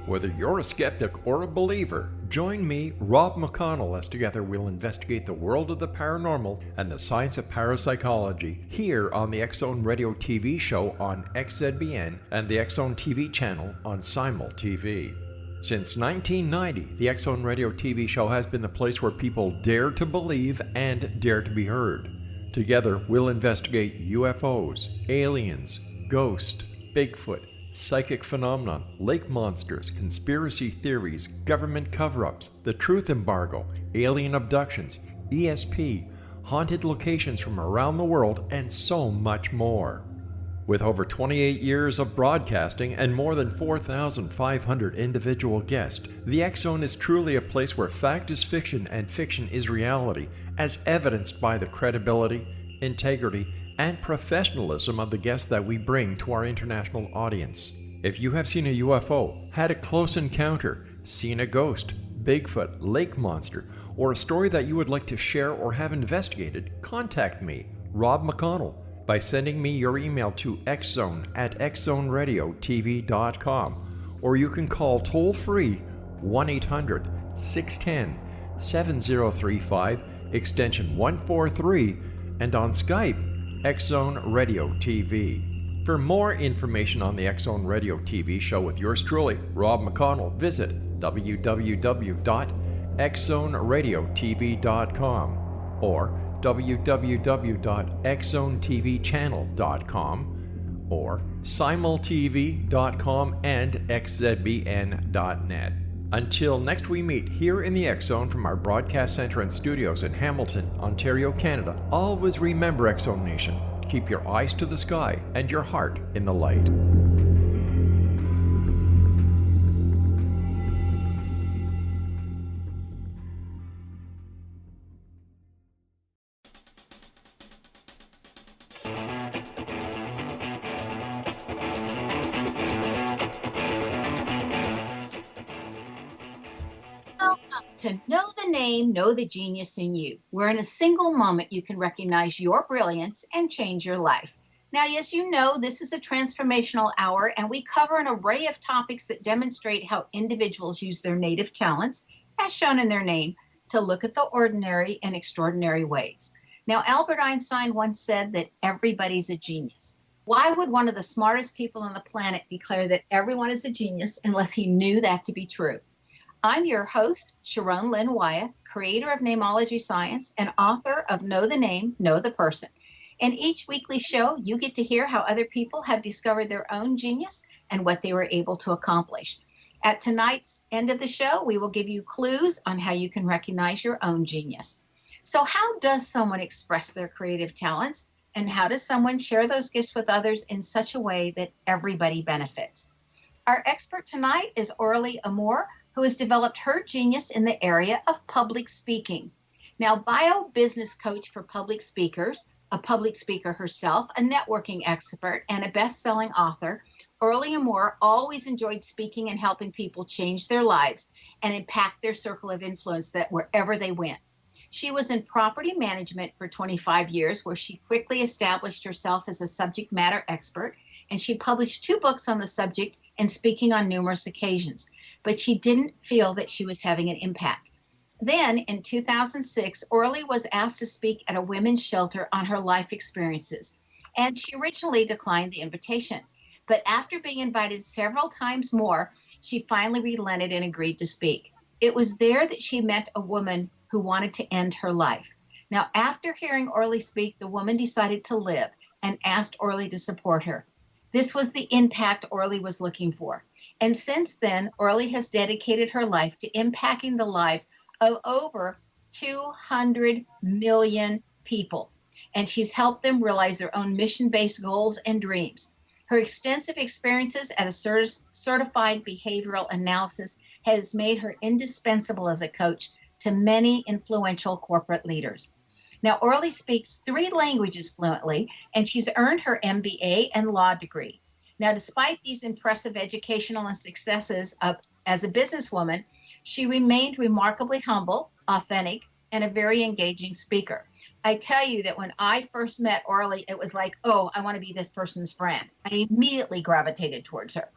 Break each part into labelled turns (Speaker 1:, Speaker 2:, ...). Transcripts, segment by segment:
Speaker 1: Whether you're a skeptic or a believer, join me, Rob McConnell, as together we'll investigate the world of the paranormal and the science of parapsychology here on the X-Zone Radio TV show on XZBN and the X-Zone TV channel on Simul TV. Since 1990, the X-Zone Radio TV show has been the place where people dare to believe and dare to be heard. Together, we'll investigate UFOs, aliens, ghosts, Bigfoot, psychic phenomenon, lake monsters, conspiracy theories, government cover-ups, the truth embargo, alien abductions, ESP, haunted locations from around the world, and so much more. With over 28 years of broadcasting and more than 4,500 individual guests, the X-Zone is truly a place where fact is fiction and fiction is reality, as evidenced by the credibility, integrity, and professionalism of the guests that we bring to our international audience. If you have seen a UFO, had a close encounter, seen a ghost, Bigfoot, lake monster, or a story that you would like to share or have investigated, contact me, Rob McConnell, by sending me your email to xzone@xzoneradiotv.com, or you can call toll-free 1-800-610-7035, extension 143, and on Skype, X-Zone Radio TV. For more information on the X-Zone Radio TV show with yours truly, Rob McConnell, visit www.xzoneradiotv.com or www.xzonetvchannel.com or simultv.com and xzbn.net. Until next we meet here in the X-Zone from our broadcast center and studios in Hamilton, Ontario, Canada, always remember, X-Zone Nation, keep your eyes to the sky and your heart in the light.
Speaker 2: To know the name, know the genius in you, where in a single moment you can recognize your brilliance and change your life. Now, yes, you know, this is a transformational hour, and we cover an array of topics that demonstrate how individuals use their native talents, as shown in their name, to look at the ordinary in extraordinary ways. Now, Albert Einstein once said that everybody's a genius. Why would one of the smartest people on the planet declare that everyone is a genius unless he knew that to be true? I'm your host, Sharon Lynn Wyeth, creator of Namology Science and author of Know the Name, Know the Person. In each weekly show, you get to hear how other people have discovered their own genius and what they were able to accomplish. At tonight's end of the show, we will give you clues on how you can recognize your own genius. So how does someone express their creative talents, and how does someone share those gifts with others in such a way that everybody benefits? Our expert tonight is Orly Amor, who has developed her genius in the area of public speaking. Now, bio-business coach for public speakers, a public speaker herself, a networking expert, and a best-selling author, Orly Amor always enjoyed speaking and helping people change their lives and impact their circle of influence that wherever they went. She was in property management for 25 years, where she quickly established herself as a subject matter expert, and she published 2 books on the subject and speaking on numerous occasions. But she didn't feel that she was having an impact. Then in 2006, Orly was asked to speak at a women's shelter on her life experiences, and she originally declined the invitation. But after being invited several times more, she finally relented and agreed to speak. It was there that she met a woman who wanted to end her life. Now, after hearing Orly speak, the woman decided to live and asked Orly to support her. This was the impact Orly was looking for. And since then, Orly has dedicated her life to impacting the lives of over 200 million people. And she's helped them realize their own mission-based goals and dreams. Her extensive experiences at a certified behavioral analysis has made her indispensable as a coach to many influential corporate leaders. Now, Orly speaks 3 languages fluently, and she's earned her MBA and law degree. Now, despite these impressive educational and successes as a businesswoman, she remained remarkably humble, authentic, and a very engaging speaker. I tell you that when I first met Orly, it was like, oh, I want to be this person's friend. I immediately gravitated towards her.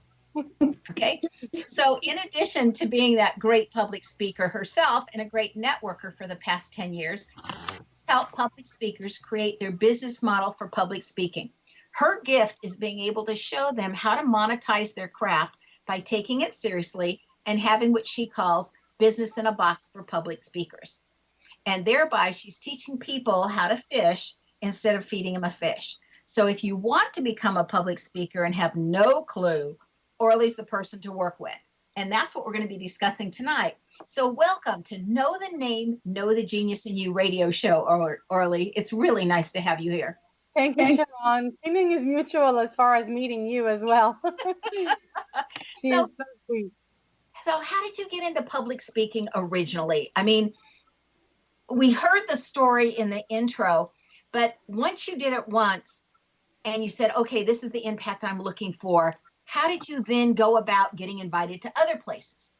Speaker 2: Okay. So, in addition to being that great public speaker herself and a great networker for the past 10 years, she's helped public speakers create their business model for public speaking. Her gift is being able to show them how to monetize their craft by taking it seriously and having what she calls business in a box for public speakers. And thereby, she's teaching people how to fish instead of feeding them a fish. So, if you want to become a public speaker and have no clue, Orly's the person to work with. And that's what we're going to be discussing tonight. So, welcome to Know the Name, Know the Genius in You radio show, Orly. It's really nice to have you here.
Speaker 3: Thank you, Sharon. Feeling is mutual as far as meeting you as well. She
Speaker 2: So,
Speaker 3: is so sweet.
Speaker 2: so, how did you get into public speaking originally? I mean, we heard the story in the intro, but once you did it once and you said, okay, this is the impact I'm looking for, how did you then go about getting invited to other places?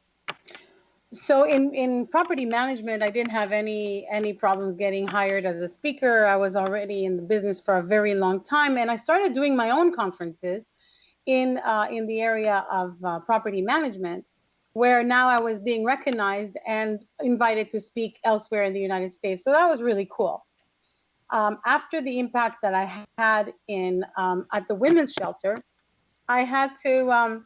Speaker 3: So in property management, I didn't have any problems getting hired as a speaker. I was already in the business for a very long time, and I started doing my own conferences in the area of property management, where now I was being recognized and invited to speak elsewhere in the United States. So that was really cool. After the impact that I had in at the women's shelter, I had to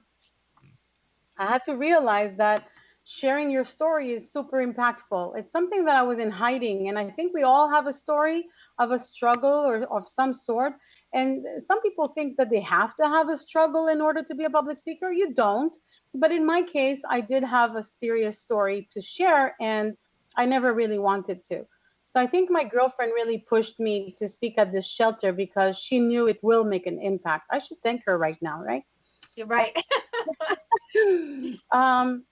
Speaker 3: realize that sharing your story is super impactful. It's something that I was in hiding, and I think we all have a story of a struggle or of some sort. And some people think that they have to have a struggle in order to be a public speaker. You don't. But in my case, I did have a serious story to share, and I never really wanted to. So I think my girlfriend really pushed me to speak at this shelter because she knew it will make an impact. I should thank her right now, right?
Speaker 2: You're right.
Speaker 3: um,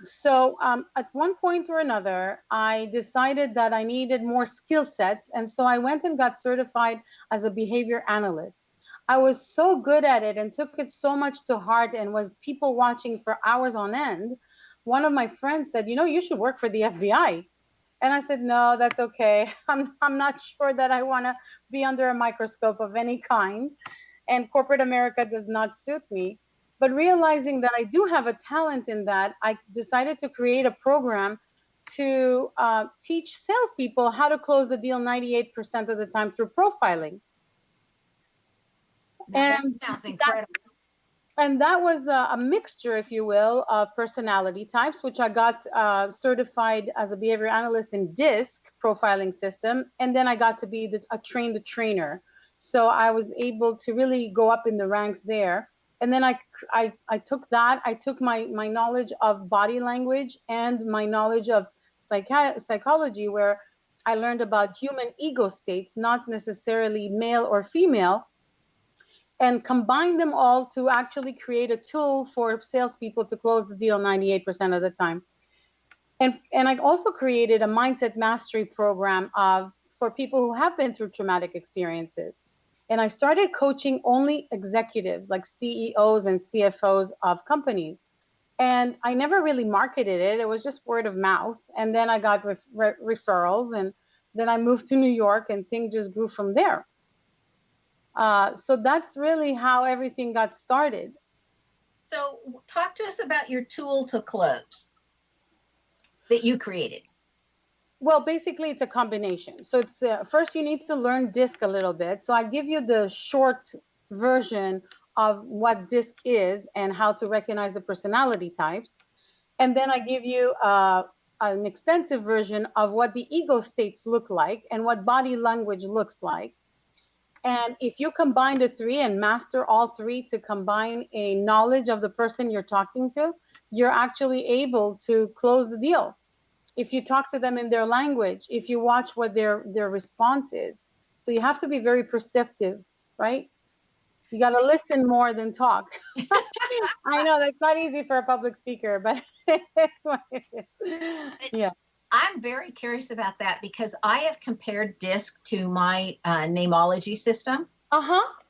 Speaker 3: so at one point or another, I decided that I needed more skill sets. And so I went and got certified as a behavior analyst. I was so good at it and took it so much to heart and was people watching for hours on end. One of my friends said, you should work for the FBI. And I said, no, that's okay. I'm not sure that I want to be under a microscope of any kind. And corporate America does not suit me. But realizing that I do have a talent in that, I decided to create a program to teach salespeople how to close the deal 98% of the time through profiling.
Speaker 2: That sounds incredible.
Speaker 3: And that was a mixture, if you will, of personality types, which I got certified as a behavior analyst in DISC profiling system. And then I got to be a trained trainer. So I was able to really go up in the ranks there. And then I took that. I took my knowledge of body language and my knowledge of psychology, where I learned about human ego states, not necessarily male or female, and combine them all to actually create a tool for salespeople to close the deal 98% of the time. And I also created a mindset mastery program for people who have been through traumatic experiences. And I started coaching only executives like CEOs and CFOs of companies. And I never really marketed it. It was just word of mouth. And then I got referrals. And then I moved to New York and things just grew from there. So that's really how everything got started.
Speaker 2: So talk to us about your tool to close that you created.
Speaker 3: Well, basically, it's a combination. So it's first you need to learn DISC a little bit. So I give you the short version of what DISC is and how to recognize the personality types. And then I give you an extensive version of what the ego states look like and what body language looks like. And if you combine the three and master all three to combine a knowledge of the person you're talking to, you're actually able to close the deal. If you talk to them in their language, if you watch what their response is. So you have to be very perceptive, right? You got to listen more than talk. I know that's not easy for a public speaker, but it's what it is. Yeah.
Speaker 2: I'm very curious about that because I have compared DISC to my namology system.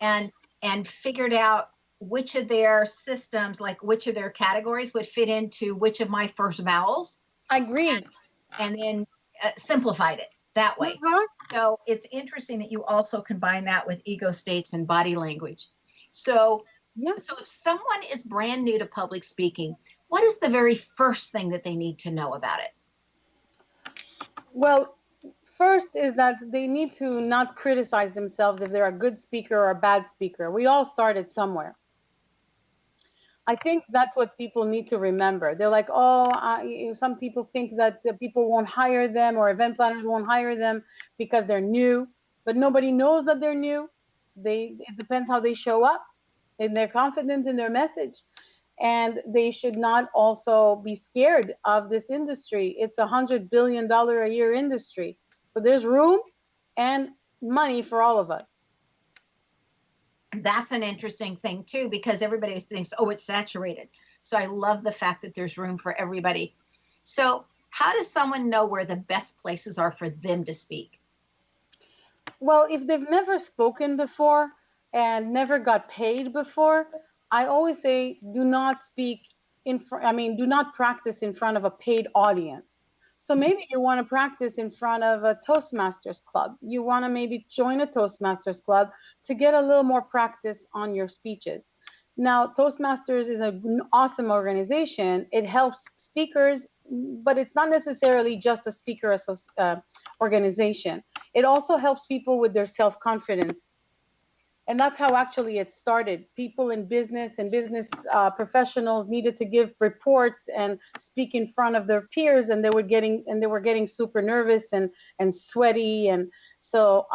Speaker 2: And figured out which of their systems, like which of their categories would fit into which of my first vowels.
Speaker 3: Agreed.
Speaker 2: And then simplified it that way. So it's interesting that you also combine that with ego states and body language. So
Speaker 3: Yeah.
Speaker 2: So if someone is brand new to public speaking, what is the very first thing that they need to know about it?
Speaker 3: Well, first is that they need to not criticize themselves if they're a good speaker or a bad speaker. We all started somewhere. I think that's what people need to remember. They're like, oh, some people think that people won't hire them or event planners won't hire them because they're new, but nobody knows that they're new. It depends how they show up, and they're confident in their message. And they should not also be scared of this industry. It's $100 billion a year industry. So there's room and money for all of us.
Speaker 2: That's an interesting thing too, because everybody thinks, oh, it's saturated. So I love the fact that there's room for everybody. So how does someone know where the best places are for them to speak?
Speaker 3: Well, if they've never spoken before and never got paid before, I always say do not speak do not practice in front of a paid audience. So maybe you want to practice in front of a Toastmasters club. You want to maybe join a Toastmasters club to get a little more practice on your speeches. Now, Toastmasters is an awesome organization. It helps speakers, but it's not necessarily just a speaker organization. It also helps people with their self-confidence. And that's how actually it started. People in business and business professionals needed to give reports and speak in front of their peers, and they were getting super nervous and sweaty. And so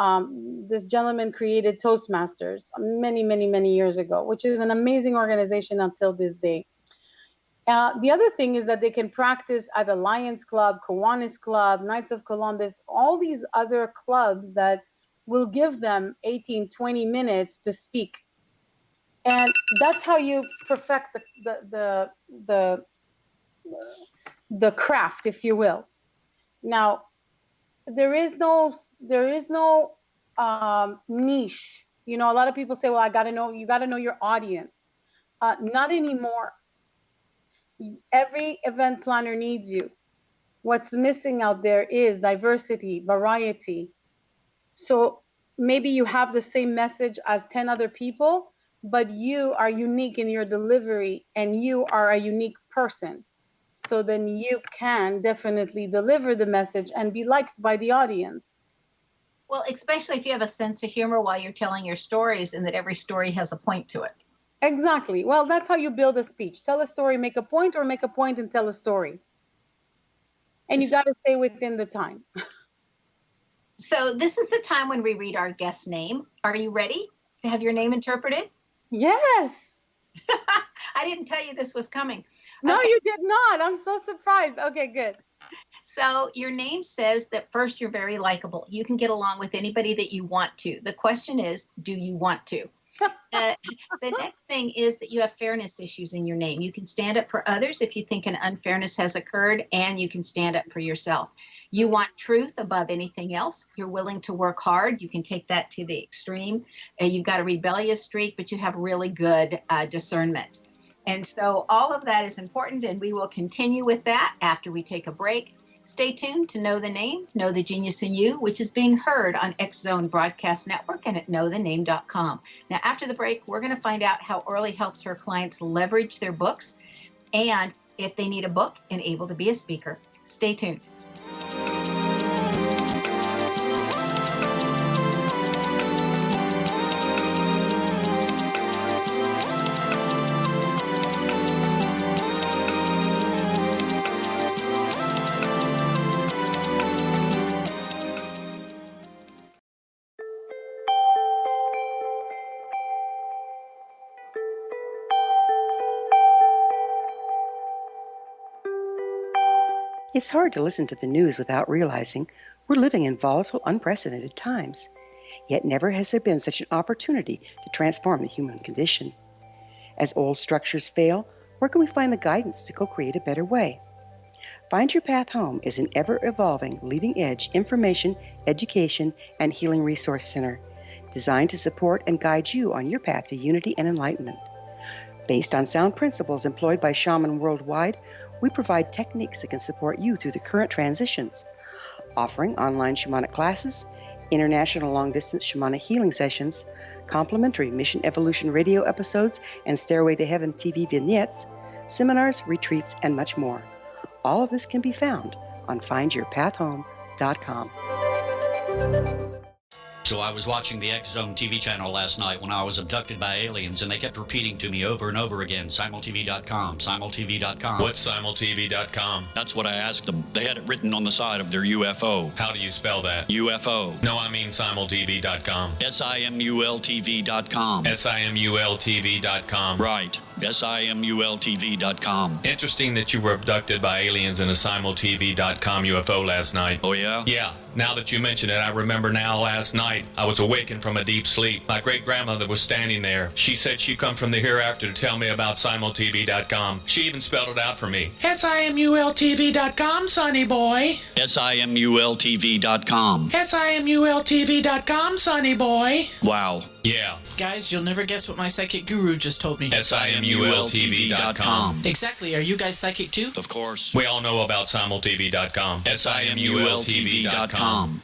Speaker 3: this gentleman created Toastmasters many years ago, which is an amazing organization until this day. The other thing is that they can practice at a Lions Club, Kiwanis Club, Knights of Columbus, all these other clubs that will give them 18, 20 minutes to speak. And that's how you perfect the craft, if you will. Now, there is no niche. You know, a lot of people say, well, you got to know your audience. Not anymore. Every event planner needs you. What's missing out there is diversity, variety. So maybe you have the same message as 10 other people, but you are unique in your delivery and you are a unique person. So then you can definitely deliver the message and be liked by the audience.
Speaker 2: Well, especially if you have a sense of humor while you're telling your stories and that every story has a point to it.
Speaker 3: Exactly. Well, that's how you build a speech. Tell a story, make a point, or make a point and tell a story. And you got to stay within the time.
Speaker 2: So this is the time when we read our guest name. Are you ready to have your name interpreted?
Speaker 3: Yes.
Speaker 2: I didn't tell you this was coming.
Speaker 3: No, okay. You did not. I'm so surprised. Okay, good.
Speaker 2: So your name says that first, you're very likable. You can get along with anybody that you want to. The question is, do you want to? The next thing is that you have fairness issues in your name. You can stand up for others if you think an unfairness has occurred, and you can stand up for yourself. You want truth above anything else. You're willing to work hard. You can take that to the extreme. You've got a rebellious streak, but you have really good discernment. And so all of that is important, and we will continue with that after we take a break. Stay tuned to Know the Name, Know the Genius in You, which is being heard on X Zone Broadcast Network and at knowthename.com. Now, after the break, we're going to find out how Orly helps her clients leverage their books and if they need a book and able to be a speaker. Stay tuned.
Speaker 4: It's hard to listen to the news without realizing we're living in volatile, unprecedented times. Yet never has there been such an opportunity to transform the human condition. As old structures fail, where can we find the guidance to co-create a better way? Find Your Path Home is an ever-evolving, leading-edge information, education, and healing resource center designed to support and guide you on your path to unity and enlightenment. Based on sound principles employed by shaman worldwide, we provide techniques that can support you through the current transitions, offering online shamanic classes, international long-distance shamanic healing sessions, complimentary Mission Evolution radio episodes and Stairway to Heaven TV vignettes, seminars, retreats, and much more. All of this can be found on findyourpathhome.com.
Speaker 5: So I was watching the X Zone TV channel last night when I was abducted by aliens, and they kept repeating to me over and over again, simultv.com, simultv.com.
Speaker 6: What's simultv.com?
Speaker 5: That's what I asked them. They had it written on the side of their UFO.
Speaker 6: How do you spell that?
Speaker 5: UFO.
Speaker 6: No, I mean simultv.com.
Speaker 5: simultv.com.
Speaker 6: simultv.com.
Speaker 5: Right. simultv.com.
Speaker 6: Interesting that you were abducted by aliens in a simultv.com UFO last night.
Speaker 5: Oh, yeah?
Speaker 6: Yeah. Now that you mention it, I remember now last night I was awakened from a deep sleep. My great-grandmother was standing there. She said she'd come from the hereafter to tell me about simultv.com. She even spelled it out for me. simultv.com, sonny boy.
Speaker 5: simultv.com.
Speaker 6: simultv.com, sonny boy.
Speaker 5: Wow.
Speaker 6: Yeah.
Speaker 7: Guys, you'll never guess what my psychic guru just told me.
Speaker 6: simultv.com.
Speaker 7: Exactly. Are you guys psychic too?
Speaker 5: Of course.
Speaker 6: We all know about simultv.com. simultv.com.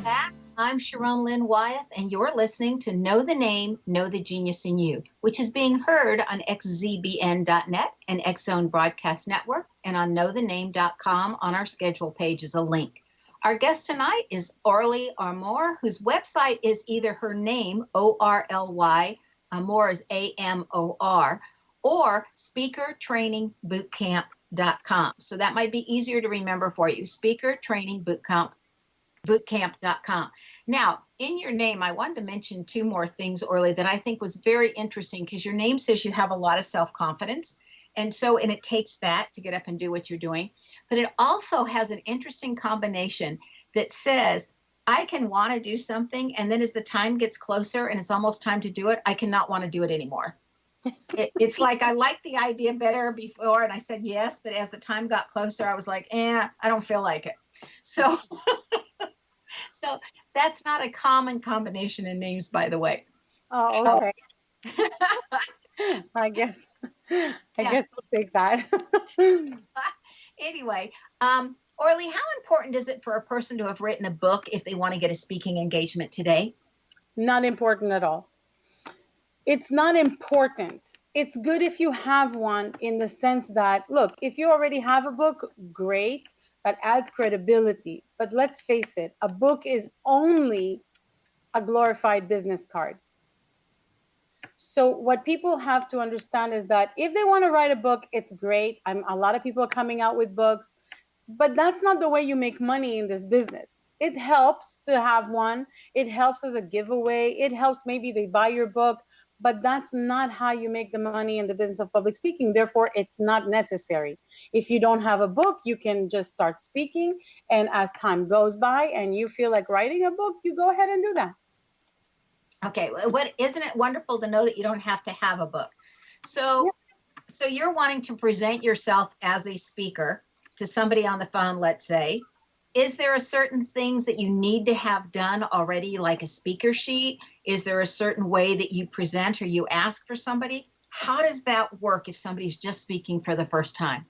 Speaker 2: Back. I'm Sharon Lynn Wyeth, and you're listening to Know the Name, Know the Genius in You, which is being heard on xzbn.net and X-Zone Broadcast Network, and on knowthename.com. On our schedule page is a link. Our guest tonight is Orly Amor, whose website is either her name, O-R-L-Y, Amor is A-M-O-R, or speakertrainingbootcamp.com. So that might be easier to remember for you, speakertrainingbootcamp.com. Now, in your name, I wanted to mention two more things, Orly, that I think was very interesting, because your name says you have a lot of self-confidence. And it takes that to get up and do what you're doing. But it also has an interesting combination that says, I can want to do something, and then as the time gets closer and it's almost time to do it, I cannot want to do it anymore. It's like I liked the idea better before, and I said yes, but as the time got closer, I was like, I don't feel like it. So, so that's not a common combination in names, by the way.
Speaker 3: Oh, okay. I guess I'll take that.
Speaker 2: Anyway, Orly, how important is it for a person to have written a book if they want to get a speaking engagement today?
Speaker 3: Not important at all. It's not important. It's good if you have one, in the sense that, look, if you already have a book, great, that adds credibility. But let's face it, a book is only a glorified business card. So what people have to understand is that if they want to write a book, it's great. A lot of people are coming out with books, but that's not the way you make money in this business. It helps to have one. It helps as a giveaway. It helps, maybe they buy your book, but that's not how you make the money in the business of public speaking. Therefore, it's not necessary. If you don't have a book, you can just start speaking. And as time goes by and you feel like writing a book, you go ahead and do that.
Speaker 2: Okay, isn't it wonderful to know that you don't have to have a book? So you're wanting to present yourself as a speaker to somebody on the phone, let's say. Is there a certain things that you need to have done already, like a speaker sheet? Is there a certain way that you present or you ask for somebody? How does that work if somebody's just speaking for the first time?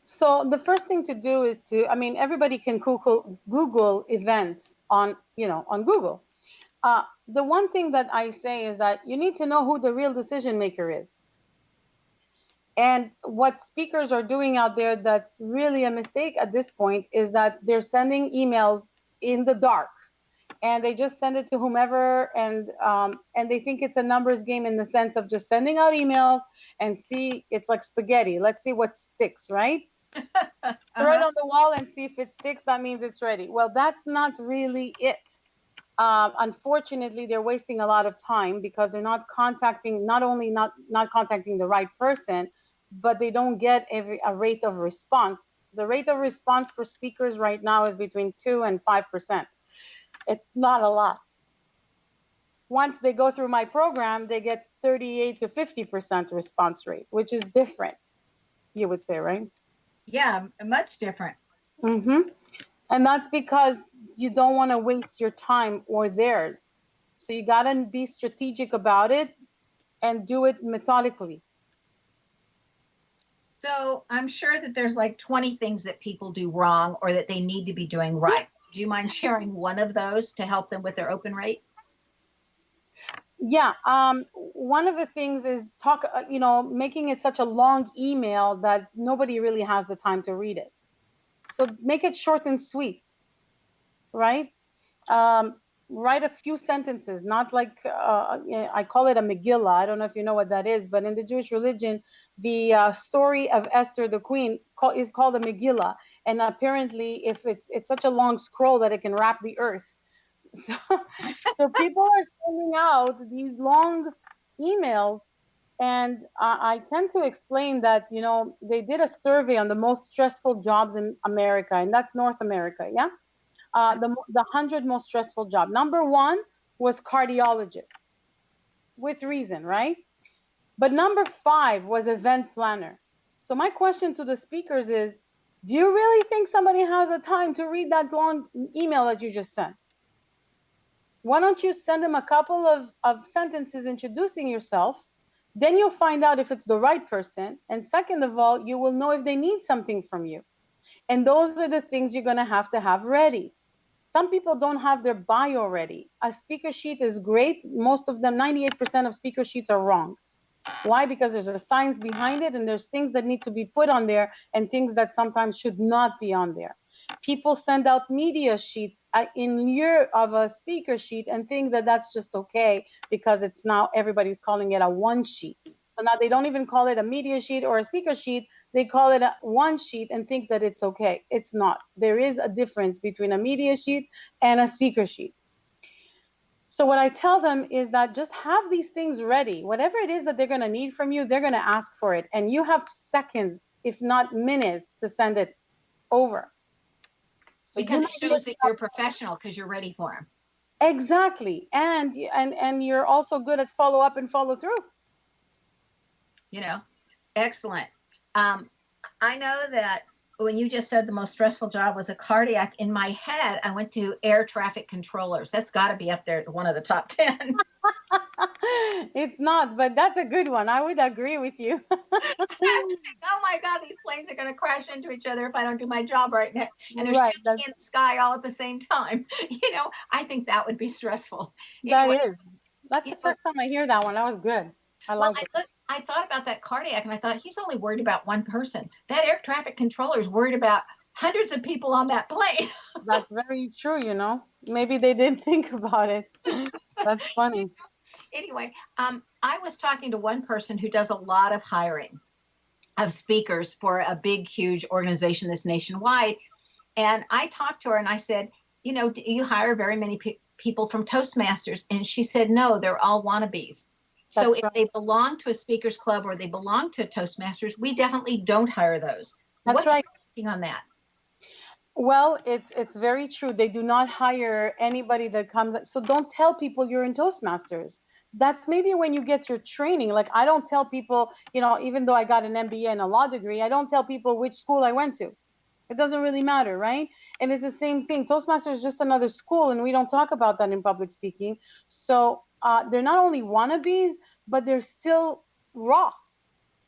Speaker 3: So the first thing to do is everybody can Google events on Google. The one thing that I say is that you need to know who the real decision maker is. And what speakers are doing out there that's really a mistake at this point is that they're sending emails in the dark, and they just send it to whomever, and they think it's a numbers game, in the sense of just sending out emails and see, it's like spaghetti. Let's see what sticks, right? Throw it on the wall and see if it sticks. That means it's ready. Well, that's not really it. Unfortunately, they're wasting a lot of time, because they're not contacting the right person, but they don't get a rate of response. The rate of response for speakers right now is between 2 and 5%. It's not a lot. Once they go through my program, they get 38 to 50% response rate, which is different, you would say, right?
Speaker 2: Yeah, much different.
Speaker 3: Mm-hmm. And that's because you don't want to waste your time or theirs. So you got to be strategic about it and do it methodically.
Speaker 2: So I'm sure that there's like 20 things that people do wrong or that they need to be doing right. Do you mind sharing one of those to help them with their open rate?
Speaker 3: Yeah. One of the things is making it such a long email that nobody really has the time to read it. So make it short and sweet, right? Um, Write a few sentences, not like I call it a Megillah. I don't know if you know what that is, but in the Jewish religion, the story of Esther the queen is called a Megillah, and apparently, if it's such a long scroll that it can wrap the earth. So, so people are sending out these long emails, and I tend to explain that they did a survey on the most stressful jobs in America, and that's North America, yeah. The 100 most stressful job. Number one was cardiologist, with reason, right? But number five was event planner. So my question to the speakers is, do you really think somebody has the time to read that long email that you just sent? Why don't you send them a couple of sentences introducing yourself? Then you'll find out if it's the right person. And second of all, you will know if they need something from you. And those are the things you're going to have ready. Some people don't have their bio ready. A speaker sheet is great. Most of them, 98% of speaker sheets are wrong. Why? Because there's a science behind it, and there's things that need to be put on there and things that sometimes should not be on there. People send out media sheets in lieu of a speaker sheet and think that that's just okay because it's now everybody's calling it a one sheet. So now they don't even call it a media sheet or a speaker sheet. They call it a one sheet and think that it's okay. It's not. There is a difference between a media sheet and a speaker sheet. So what I tell them is that just have these things ready. Whatever it is that they're going to need from you, they're going to ask for it. And you have seconds, if not minutes, to send it over. So
Speaker 2: because it shows that you're professional because you're ready for them.
Speaker 3: Exactly. And you're also good at follow up and follow through.
Speaker 2: Excellent. I know that when you just said the most stressful job was a cardiac, in my head, I went to air traffic controllers. That's got to be up there, one of the top 10.
Speaker 3: It's not, but that's a good one. I would agree with you.
Speaker 2: Oh my God, these planes are going to crash into each other if I don't do my job right now. And there's two in the sky all at the same time. I think that would be stressful.
Speaker 3: That's the first time I hear that one. That was good.
Speaker 2: I thought about that cardiac and I thought he's only worried about one person. That air traffic controller is worried about hundreds of people on that plane.
Speaker 3: That's very true, Maybe they didn't think about it. That's funny.
Speaker 2: Anyway, I was talking to one person who does a lot of hiring of speakers for a big, huge organization that's nationwide. And I talked to her and I said, do you hire very many people from Toastmasters? And she said, no, they're all wannabes. So if they belong to a speakers club or they belong to Toastmasters, we definitely don't hire those. What's your thinking on that?
Speaker 3: Well, it's very true. They do not hire anybody that comes. So don't tell people you're in Toastmasters. That's maybe when you get your training. Like I don't tell people, even though I got an MBA and a law degree, I don't tell people which school I went to. It doesn't really matter, right? And it's the same thing. Toastmasters is just another school, and we don't talk about that in public speaking. So they're not only wannabes, but they're still raw.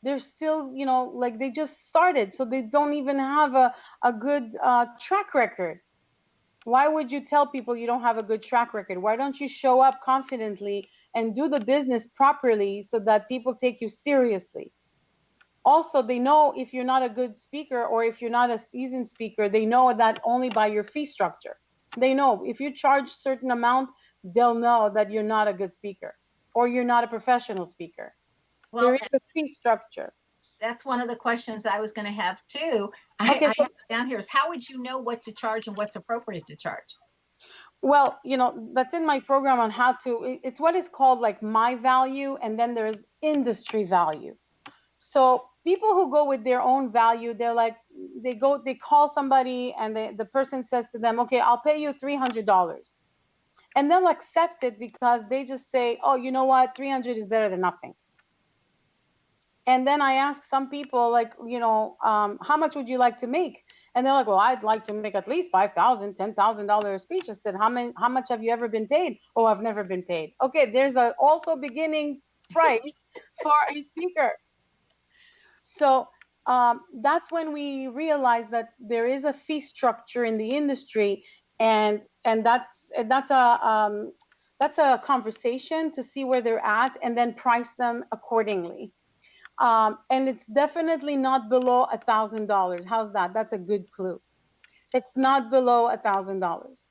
Speaker 3: They're still, like they just started. So they don't even have a good track record. Why would you tell people you don't have a good track record? Why don't you show up confidently and do the business properly so that people take you seriously? Also, they know if you're not a good speaker or if you're not a seasoned speaker, they know that only by your fee structure. They know if you charge a certain amount, they'll know that you're not a good speaker or you're not a professional speaker. Well, there is a fee structure.
Speaker 2: That's one of the questions I was going to have too. I down here is how would you know what to charge and what's appropriate to charge?
Speaker 3: Well, that's in my program on how to, it's what is called like my value, and then there's industry value. So people who go with their own value, they're like, they call somebody and the person says to them, okay, I'll pay you $300. And they'll accept it because they just say, oh, you know what? 300 is better than nothing. And then I ask some people like, how much would you like to make? And they're like, well, I'd like to make at least $5,000, $10,000 a speech. I said, how much have you ever been paid? Oh, I've never been paid. Okay, there's a also beginning price for a speaker. So that's when we realize that there is a fee structure in the industry, and that's a conversation to see where they're at and then price them accordingly. And it's definitely not below $1,000. How's that? That's a good clue. It's not below $1,000.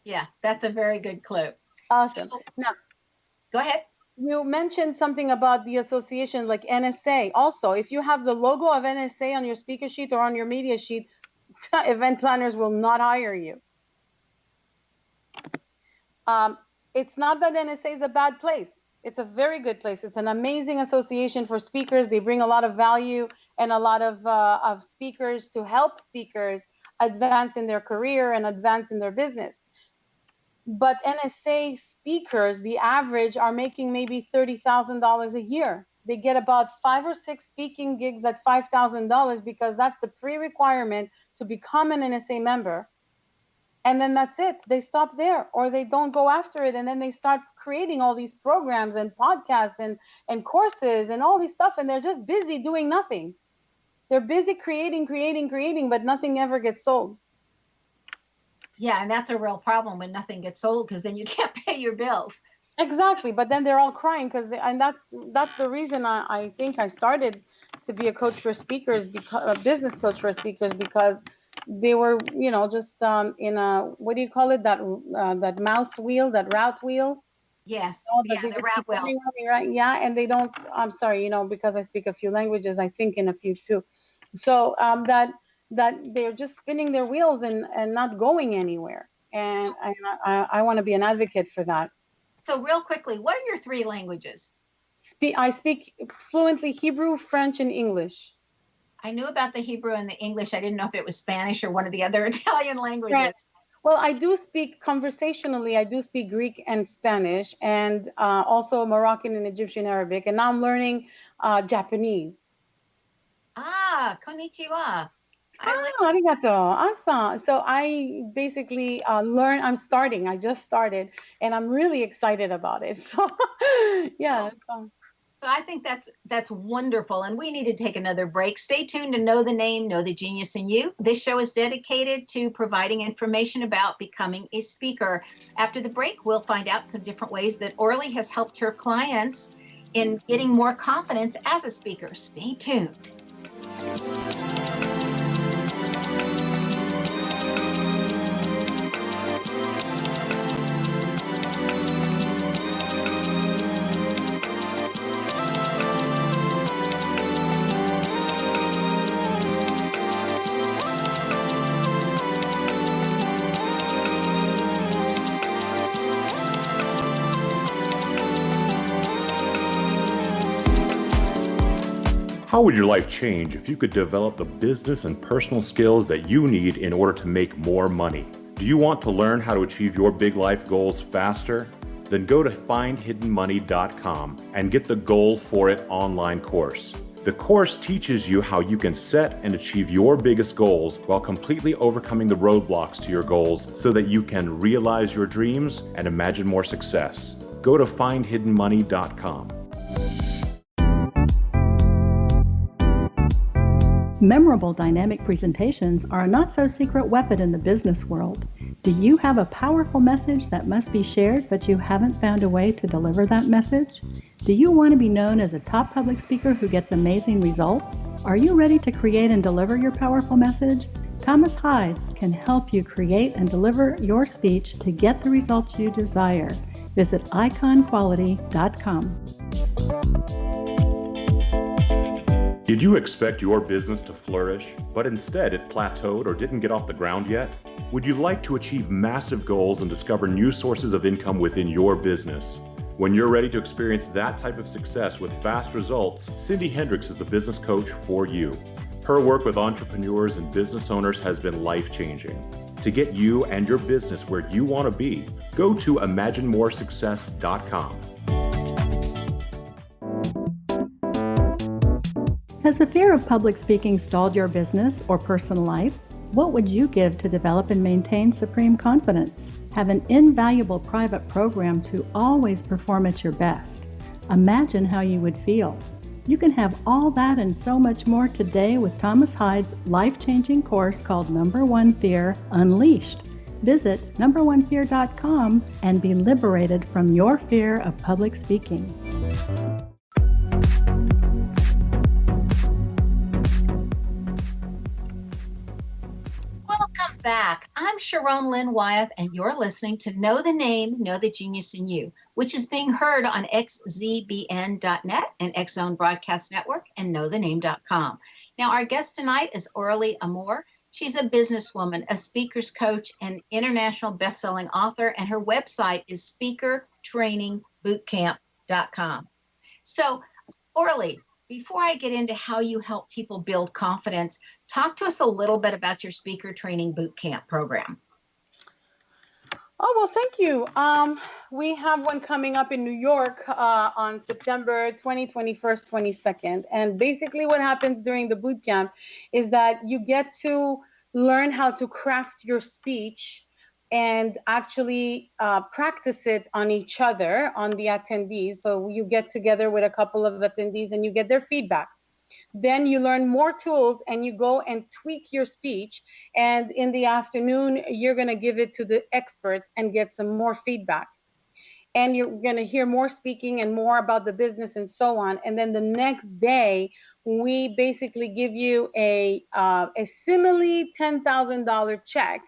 Speaker 2: Yeah, that's a very good clue.
Speaker 3: Awesome.
Speaker 2: So,
Speaker 3: Now,
Speaker 2: go ahead.
Speaker 3: you mentioned something about the association like NSA. Also, if you have the logo of NSA on your speaker sheet or on your media sheet, event planners will not hire you. It's not that NSA is a bad place. It's a very good place. It's an amazing association for speakers. They bring a lot of value and a lot of speakers to help speakers advance in their career and advance in their business. But NSA speakers, the average, are making maybe $30,000 a year. They get about 5 or 6 speaking gigs at $5,000 because that's the pre-requirement to become an NSA member. And then that's it. They stop there, or they don't go after it. And then they start creating all these programs and podcasts and courses and all these stuff. And they're just busy doing nothing. They're busy creating, but nothing ever gets sold.
Speaker 2: Yeah, and that's a real problem when nothing gets sold, because then you can't pay your bills.
Speaker 3: Exactly. But then they're all crying and that's the reason I think I started to be a coach for speakers, because a business coach for speakers, because they were, just in a, what do you call it? That mouse wheel, that route wheel.
Speaker 2: Yes.
Speaker 3: Yeah,
Speaker 2: The route wheel.
Speaker 3: Right? Yeah. And they don't, I'm sorry, because I speak a few languages, I think in a few too. So that they're just spinning their wheels and not going anywhere. And I want to be an advocate for that.
Speaker 2: So real quickly, what are your 3 languages?
Speaker 3: I speak fluently Hebrew, French, and English.
Speaker 2: I knew about the Hebrew and the English. I didn't know if it was Spanish or one of the other Italian languages.
Speaker 3: Right. Well, I do speak conversationally. I do speak Greek and Spanish, and also Moroccan and Egyptian Arabic. And now I'm learning Japanese.
Speaker 2: Konnichiwa.
Speaker 3: Arigato. Awesome. So I basically I just started, and I'm really excited about it. So yeah.
Speaker 2: So I think that's wonderful, and we need to take another break. Stay tuned to Know the Name, Know the Genius in You. This show is dedicated to providing information about becoming a speaker. After the break, we'll find out some different ways that Orly has helped her clients in getting more confidence as a speaker. Stay tuned.
Speaker 8: How would your life change if you could develop the business and personal skills that you need in order to make more money? Do you want to learn how to achieve your big life goals faster? Then go to findhiddenmoney.com and get the Goal for It online course. The course teaches you how you can set and achieve your biggest goals while completely overcoming the roadblocks to your goals so that you can realize your dreams and imagine more success. Go to findhiddenmoney.com.
Speaker 9: Memorable dynamic presentations are a not-so-secret weapon in the business world. Do you have a powerful message that must be shared, but you haven't found a way to deliver that message? Do you want to be known as a top public speaker who gets amazing results? Are you ready to create and deliver your powerful message? Thomas Hides can help you create and deliver your speech to get the results you desire. Visit iconquality.com.
Speaker 8: Did you expect your business to flourish, but instead it plateaued or didn't get off the ground yet? Would you like to achieve massive goals and discover new sources of income within your business? When you're ready to experience that type of success with fast results, Cindy Hendricks is the business coach for you. Her work with entrepreneurs and business owners has been life-changing. To get you and your business where you want to be, go to imaginemoresuccess.com.
Speaker 9: Has the fear of public speaking stalled your business or personal life? What would you give to develop and maintain supreme confidence? Have an invaluable private program to always perform at your best. Imagine how you would feel. You can have all that and so much more today with Thomas Hyde's life-changing course called Number One Fear Unleashed. Visit numberonefear.com and be liberated from your fear of public speaking.
Speaker 2: Welcome back. I'm Sharon Lynn Wyeth, and you're listening to Know the Name, Know the Genius in You, which is being heard on xzbn.net and X Zone Broadcast Network and knowthename.com. Now, our guest tonight is Orly Amor. She's a businesswoman, a speaker's coach, and international best-selling author, and her website is speakertrainingbootcamp.com. So, Orly, before I get into how you help people build confidence, talk to us a little bit about your speaker training bootcamp program.
Speaker 3: Oh, well, thank you. We have one coming up in New York on September 21st, 22nd. And basically what happens during the boot camp is that you get to learn how to craft your speech and actually practice it on each other, on the attendees. So you get together with a couple of attendees and you get their feedback. Then you learn more tools and you go and tweak your speech. And in the afternoon, you're going to give it to the experts and get some more feedback. And you're going to hear more speaking and more about the business and so on. And then the next day, we basically give you a simile $10,000 check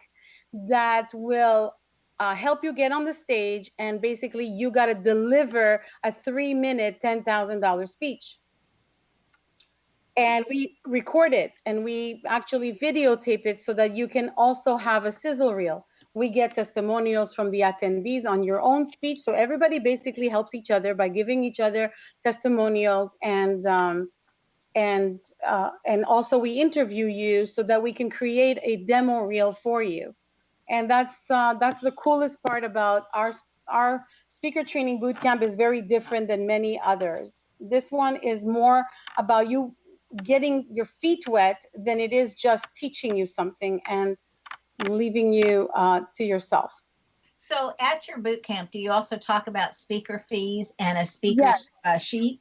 Speaker 3: that will help you get on the stage. And basically, you got to deliver a 3-minute $10,000 speech. And we record it and we actually videotape it so that you can also have a sizzle reel. We get testimonials from the attendees on your own speech. So everybody basically helps each other by giving each other testimonials, and also we interview you so that we can create a demo reel for you. And that's the coolest part about our speaker training bootcamp. Is very different than many others. This one is more about you getting your feet wet than it is just teaching you something and leaving you to yourself.
Speaker 2: So at your boot camp, do you also talk about speaker fees and a speaker sheet?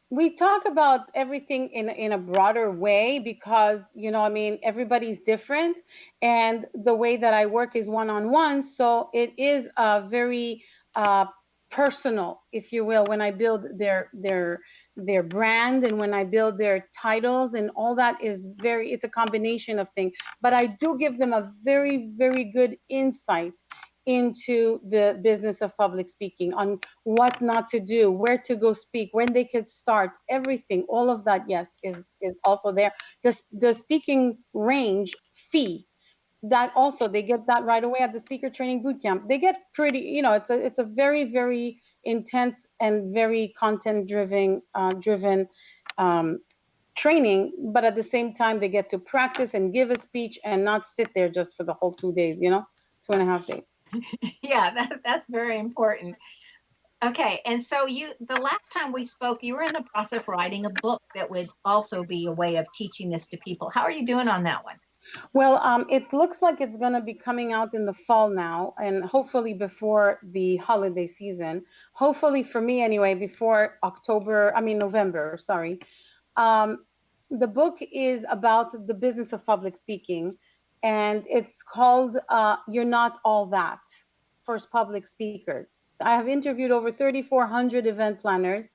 Speaker 3: We talk about everything in a broader way because, everybody's different. And the way that I work is one-on-one. So it is very personal, if you will, when I build their brand and when I build their titles, and all that is it's a combination of things. But I do give them a very, very good insight into the business of public speaking, on what not to do, where to go speak, when they could start, everything, all of that, yes, is also there. The speaking range fee, that also they get that right away at the speaker training bootcamp. They get pretty, it's a very, very intense and very content driven training, but at the same time they get to practice and give a speech and not sit there just for the whole 2 days, 2.5 days.
Speaker 2: Yeah, that's very important. Okay, and so the last time we spoke, you were in the process of writing a book that would also be a way of teaching this to people. How are you doing on that one?
Speaker 3: Well, it looks like it's going to be coming out in the fall now, and hopefully before the holiday season. Hopefully, for me anyway, before November, sorry. The book is about the business of public speaking, and it's called You're Not All That for Public Speakers. I have interviewed over 3,400 event planners,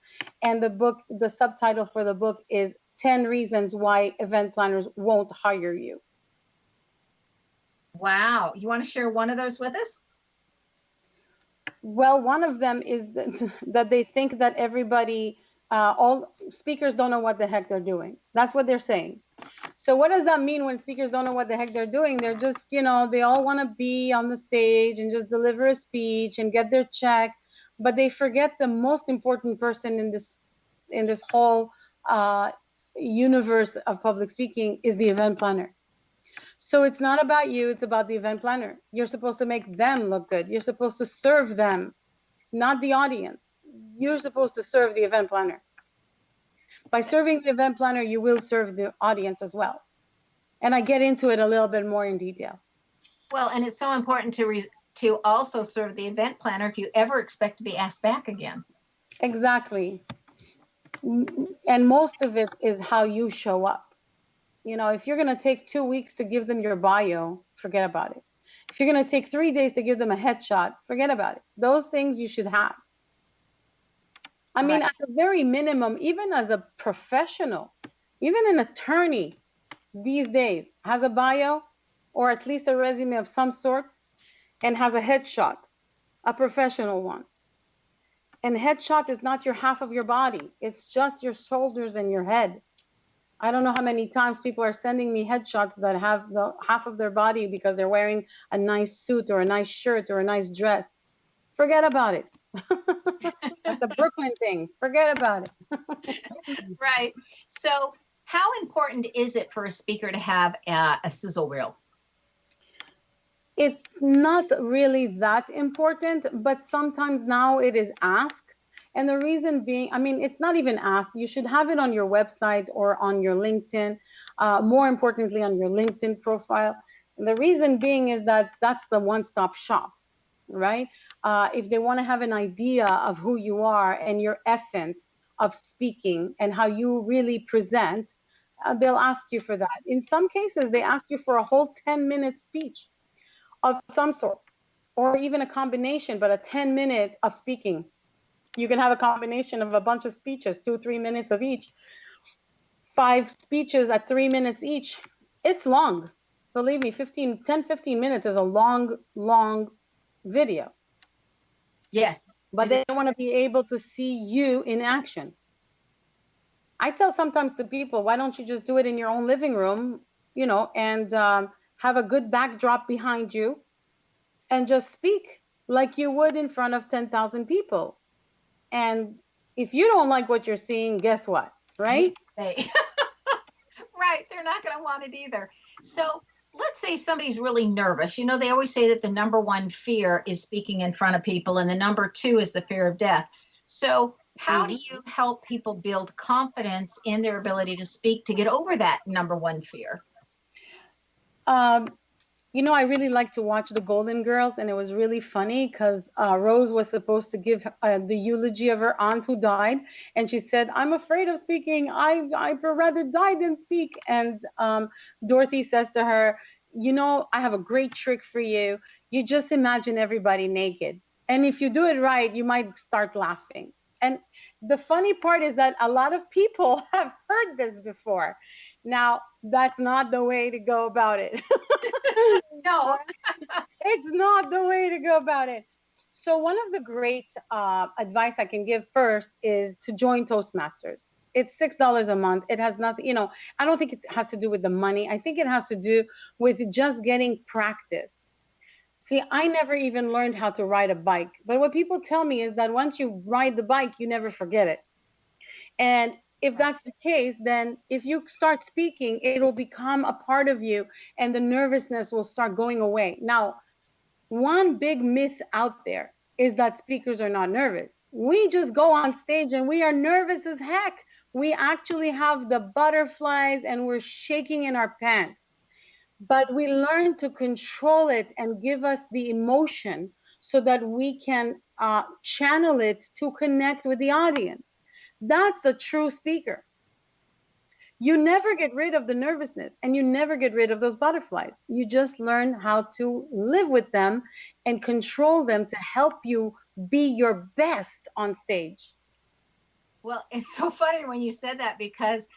Speaker 3: and the subtitle for the book is 10 Reasons Why Event Planners Won't Hire You.
Speaker 2: Wow. You want to share one of those with us?
Speaker 3: Well, one of them is that they think that all speakers don't know what the heck they're doing. That's what they're saying. So what does that mean when speakers don't know what the heck they're doing? They're just, they all want to be on the stage and just deliver a speech and get their check, but they forget the most important person in this whole universe of public speaking is the event planner. So it's not about you, it's about the event planner. You're supposed to make them look good. You're supposed to serve them, not the audience. You're supposed to serve the event planner. By serving the event planner, you will serve the audience as well. And I get into it a little bit more in detail.
Speaker 2: Well, and it's so important to also serve the event planner if you ever expect to be asked back again.
Speaker 3: Exactly. And most of it is how you show up. You know, if you're going to take 2 weeks to give them your bio, forget about it. If you're going to take 3 days to give them a headshot, forget about it. Those things you should have. I mean, at the very minimum, even as a professional, even an attorney these days has a bio or at least a resume of some sort and has a headshot, a professional one. And headshot is not your half of your body. It's just your shoulders and your head. I don't know how many times people are sending me headshots that have the half of their body because they're wearing a nice suit or a nice shirt or a nice dress. Forget about it. That's a Brooklyn thing. Forget about it.
Speaker 2: Right. So how important is it for a speaker to have a sizzle reel?
Speaker 3: It's not really that important, but sometimes now it is asked. And the reason being, I mean, it's not even asked. You should have it on your website or on your LinkedIn, more importantly, on your LinkedIn profile. And the reason being is that that's the one-stop shop, right? If they want to have an idea of who you are and your essence of speaking and how you really present, they'll ask you for that. In some cases, they ask you for a whole 10-minute speech of some sort, or even a combination, but a 10-minute of speaking. You can have a combination of a bunch of speeches, 2-3 minutes of each, 5 speeches at 3 minutes each. It's long. Believe me, 15 minutes is a long video.
Speaker 2: Yes.
Speaker 3: But they want to be able to see you in action. I tell sometimes to people, why don't you just do it in your own living room, you know, and have a good backdrop behind you and just speak like you would in front of 10,000 people. And if you don't like what you're seeing, guess what? Right?
Speaker 2: Right. They're not going to want it either. So let's say somebody's really nervous. You know, they always say that the number one fear is speaking in front of people, and the number 2 is the fear of death. So how do you help people build confidence in their ability to speak to get over that number one fear?
Speaker 3: You know, I really like to watch the Golden Girls, and it was really funny because Rose was supposed to give the eulogy of her aunt who died, and she said, "I'm afraid of speaking. I'd rather die than speak." And Dorothy says to her, "You know, I have a great trick for you. You just imagine everybody naked, and if you do it right, you might start laughing." And the funny part is that a lot of people have heard this before. Now, that's not the way to go about it.
Speaker 2: No,
Speaker 3: it's not the way to go about it. So one of the great advice I can give first is to join Toastmasters. It's $6 a month. It has nothing, you know, I don't think it has to do with the money. I think it has to do with just getting practice. See, I never even learned how to ride a bike. But what people tell me is that once you ride the bike, you never forget it. And if that's the case, then if you start speaking, it'll become a part of you and the nervousness will start going away. Now, one big myth out there is that speakers are not nervous. We just go on stage and we are nervous as heck. We actually have the butterflies and we're shaking in our pants. But we learn to control it and give us the emotion so that we can channel it to connect with the audience. That's a true speaker. You never get rid of the nervousness and you never get rid of those butterflies. You just learn how to live with them and control them to help you be your best on stage.
Speaker 2: Well, it's so funny when you said that because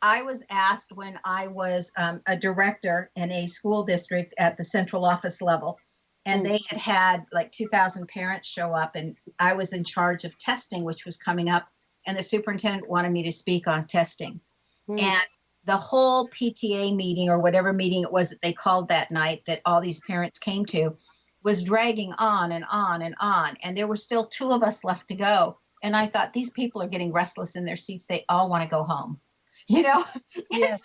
Speaker 2: I was asked when I was a director in a school district at the central office level, and they had like 2,000 parents show up, and I was in charge of testing, which was coming up, and the superintendent wanted me to speak on testing. And the whole PTA meeting or whatever meeting it was that they called that night that all these parents came to was dragging on and on and on. And there were still 2 of us left to go. And I thought, these people are getting restless in their seats. They all want to go home. You know, yes.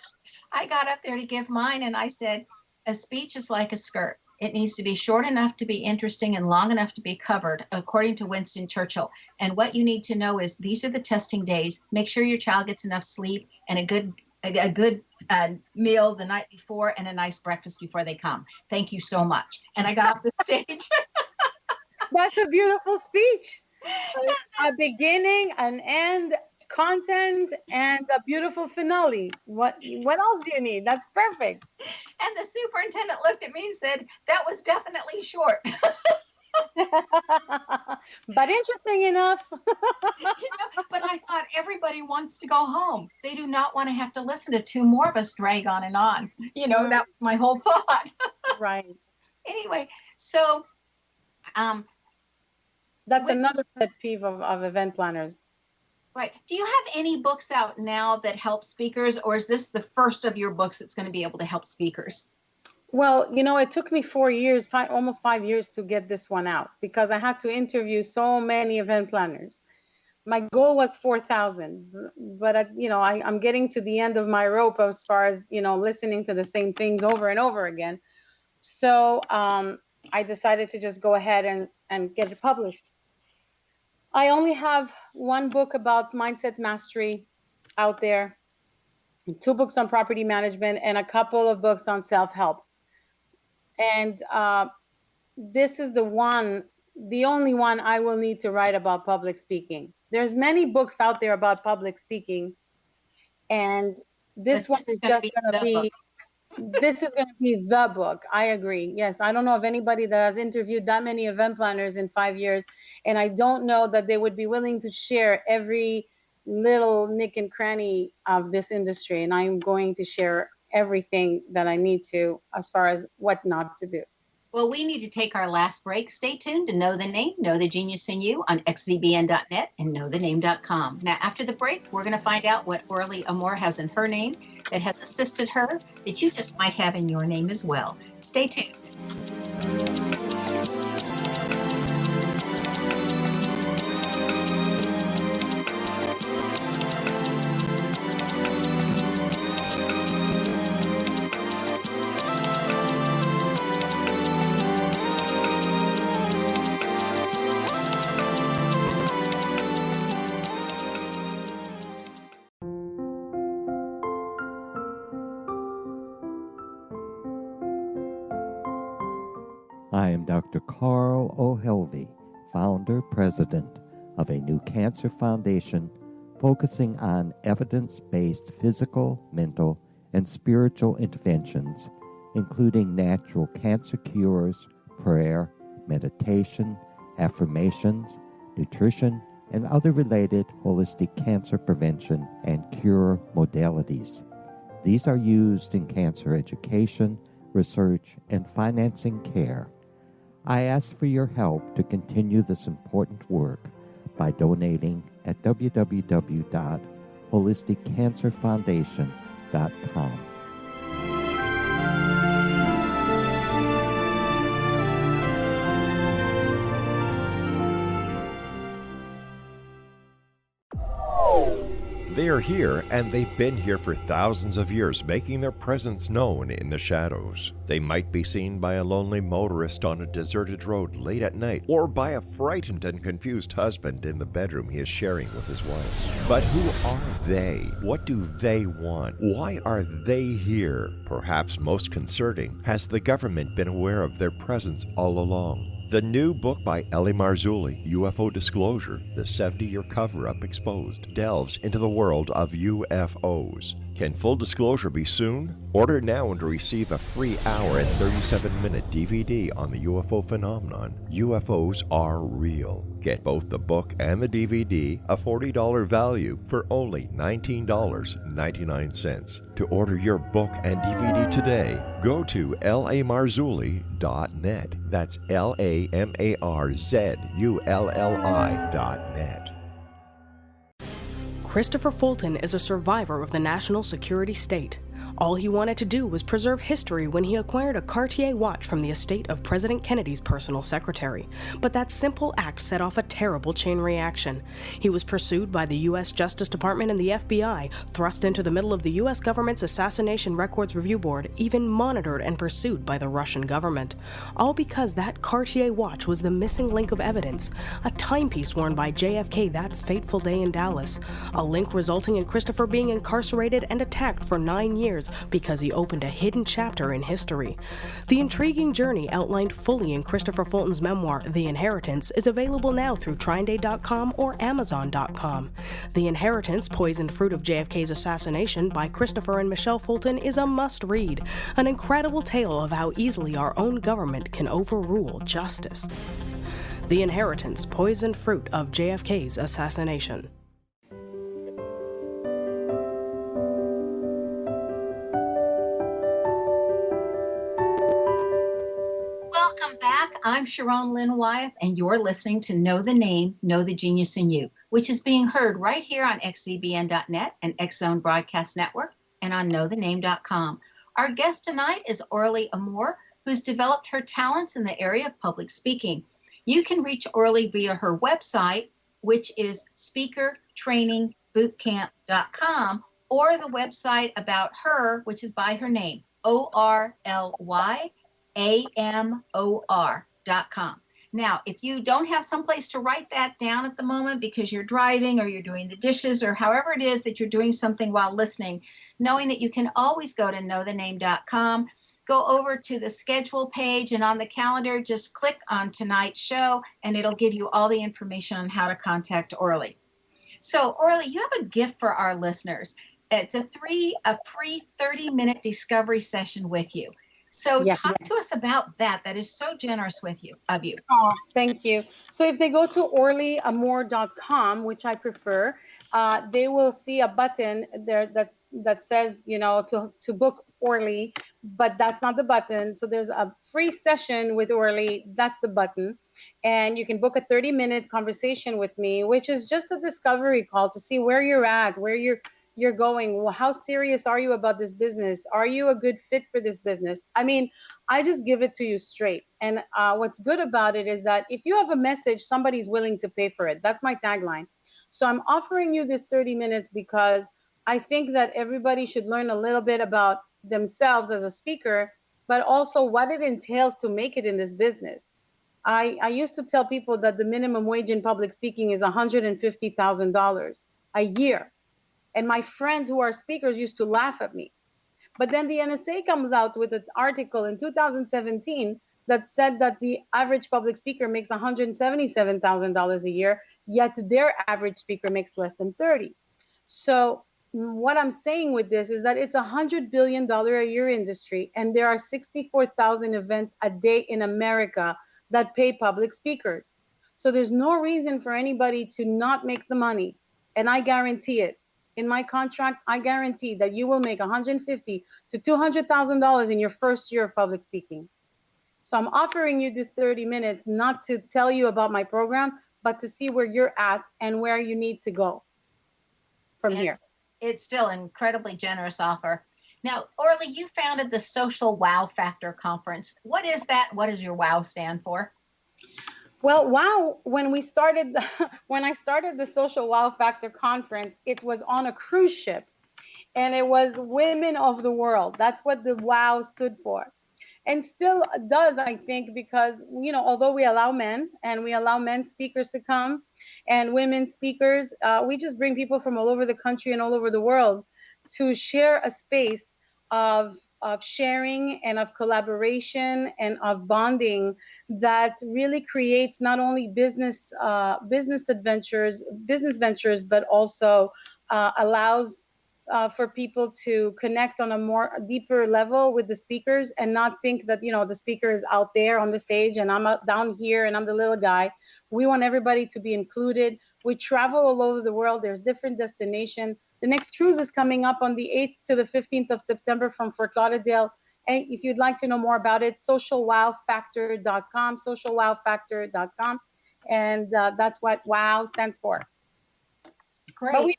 Speaker 2: I got up there to give mine and I said, a speech is like a skirt. It needs to be short enough to be interesting and long enough to be covered, according to Winston Churchill. And what you need to know is these are the testing days. Make sure your child gets enough sleep and a good meal the night before and a nice breakfast before they come. Thank you so much. And I got off the stage.
Speaker 3: That's a beautiful speech. A beginning, an end, content and a beautiful finale. What else do you need? That's perfect.
Speaker 2: And the superintendent looked at me and said, that was definitely short.
Speaker 3: But interesting enough.
Speaker 2: But I thought everybody wants to go home. They do not want to have to listen to two more of us drag on and on. That was my whole thought.
Speaker 3: Right.
Speaker 2: Anyway, so
Speaker 3: that's another pet peeve of event planners.
Speaker 2: Right. Do you have any books out now that help speakers, or is this the first of your books that's going to be able to help speakers?
Speaker 3: Well, it took me 4 years, almost 5 years to get this one out because I had to interview so many event planners. My goal was 4,000, but I'm getting to the end of my rope as far as, listening to the same things over and over again. So I decided to just go ahead and get it published. I only have one book about mindset mastery out there, 2 books on property management, and a couple of books on self-help. And this is the only one I will need to write about public speaking. There's many books out there about public speaking, and this one is just going to be, this is going to be the book. I agree. Yes, I don't know of anybody that has interviewed that many event planners in 5 years, and I don't know that they would be willing to share every little nick and cranny of this industry, and I'm going to share everything that I need to as far as what not to do.
Speaker 2: Well, we need to take our last break. Stay tuned to Know the Name, Know the Genius in You on xzbn.net and knowthename.com. Now, after the break, we're going to find out what Orly Amor has in her name that has assisted her that you just might have in your name as well. Stay tuned.
Speaker 10: I am Dr. Carl O'Helvey, founder, president of a new cancer foundation focusing on evidence-based physical, mental, and spiritual interventions, including natural cancer cures, prayer, meditation, affirmations, nutrition, and other related holistic cancer prevention and cure modalities. These are used in cancer education, research, and financing care. I ask for your help to continue this important work by donating at www.holisticcancerfoundation.com.
Speaker 1: They are here, and they've been here for thousands of years, making their presence known in the shadows. They might be seen by a lonely motorist on a deserted road late at night, or by a frightened and confused husband in the bedroom he is sharing with his wife. But who are they? What do they want? Why are they here? Perhaps most concerning, has the government been aware of their presence all along? The new book by Orly Marzulli, UFO Disclosure, the 70-year cover-up exposed, delves into the world of UFOs. Can full disclosure be soon? Order now and receive a free hour and 37-minute DVD on the UFO phenomenon. UFOs are real. Get both the book and the DVD, a $40 value, for only $19.99. To order your book and DVD today, go to lamarzulli.net. That's LAMARZULLI.net.
Speaker 11: Christopher Fulton is a survivor of the national security state. All he wanted to do was preserve history when he acquired a Cartier watch from the estate of President Kennedy's personal secretary. But that simple act set off a terrible chain reaction. He was pursued by the U.S. Justice Department and the FBI, thrust into the middle of the U.S. government's Assassination Records Review Board, even monitored and pursued by the Russian government. All because that Cartier watch was the missing link of evidence, a timepiece worn by JFK that fateful day in Dallas, a link resulting in Christopher being incarcerated and attacked for 9 years years because he opened a hidden chapter in history. The intriguing journey outlined fully in Christopher Fulton's memoir, The Inheritance, is available now through TrineDay.com or Amazon.com. The Inheritance, Poisoned Fruit of JFK's Assassination by Christopher and Michelle Fulton is a must-read, an incredible tale of how easily our own government can overrule justice. The Inheritance, Poisoned Fruit of JFK's Assassination.
Speaker 2: Welcome back. I'm Sharon Lynn Wyeth, and you're listening to Know the Name, Know the Genius in You, which is being heard right here on xzbn.net and X Zone Broadcast Network and on knowthename.com. Our guest tonight is Orly Amor, who's developed her talents in the area of public speaking. You can reach Orly via her website, which is speakertrainingbootcamp.com, or the website about her, which is by her name, ORLYAMOR.com. Now, if you don't have someplace to write that down at the moment because you're driving or you're doing the dishes or however it is that you're doing something while listening, knowing that you can always go to knowthename.com, go over to the schedule page, and on the calendar, just click on tonight's show, and it'll give you all the information on how to contact Orly. So, Orly, you have a gift for our listeners. It's a free 30-minute discovery session with you. So
Speaker 3: Yes,
Speaker 2: talk to us about that. That is so generous of you.
Speaker 3: Oh, thank you. So if they go to orlyamor.com, which I prefer, they will see a button there that says, to book Orly, but that's not the button. So there's a free session with Orly. That's the button. And you can book a 30-minute conversation with me, which is just a discovery call to see where you're at, where you're going. Well, how serious are you about this business? Are you a good fit for this business? I mean, I just give it to you straight. And what's good about it is that if you have a message, somebody's willing to pay for it. That's my tagline. So I'm offering you this 30 minutes because I think that everybody should learn a little bit about themselves as a speaker, but also what it entails to make it in this business. I used to tell people that the minimum wage in public speaking is $150,000 a year. And my friends who are speakers used to laugh at me. But then the NSA comes out with an article in 2017 that said that the average public speaker makes $177,000 a year, yet their average speaker makes less than 30. So what I'm saying with this is that it's $100 billion a year industry, and there are 64,000 events a day in America that pay public speakers. So there's no reason for anybody to not make the money, and I guarantee it. In my contract, I guarantee that you will make $150,000 to $200,000 in your first year of public speaking. So I'm offering you this 30 minutes, not to tell you about my program, but to see where you're at and where you need to go from here.
Speaker 2: It's still an incredibly generous offer. Now, Orly, you founded the Social Wow Factor Conference. What is that? What does your WOW stand for?
Speaker 3: Well, wow, when I started the Social Wow Factor Conference, it was on a cruise ship, and it was Women of the World. That's what the WOW stood for. And still does, I think, because, although we allow men and we allow men speakers to come and women speakers, we just bring people from all over the country and all over the world to share a space of sharing and of collaboration and of bonding that really creates not only business ventures, but also allows for people to connect on a deeper level with the speakers and not think that, the speaker is out there on the stage and I'm down here and I'm the little guy. We want everybody to be included. We travel all over the world. There's different destinations. The next cruise is coming up on the 8th to the 15th of September from Fort Lauderdale. And if you'd like to know more about it, socialwowfactor.com, socialwowfactor.com. And that's what WOW stands for.
Speaker 2: Great.
Speaker 3: But we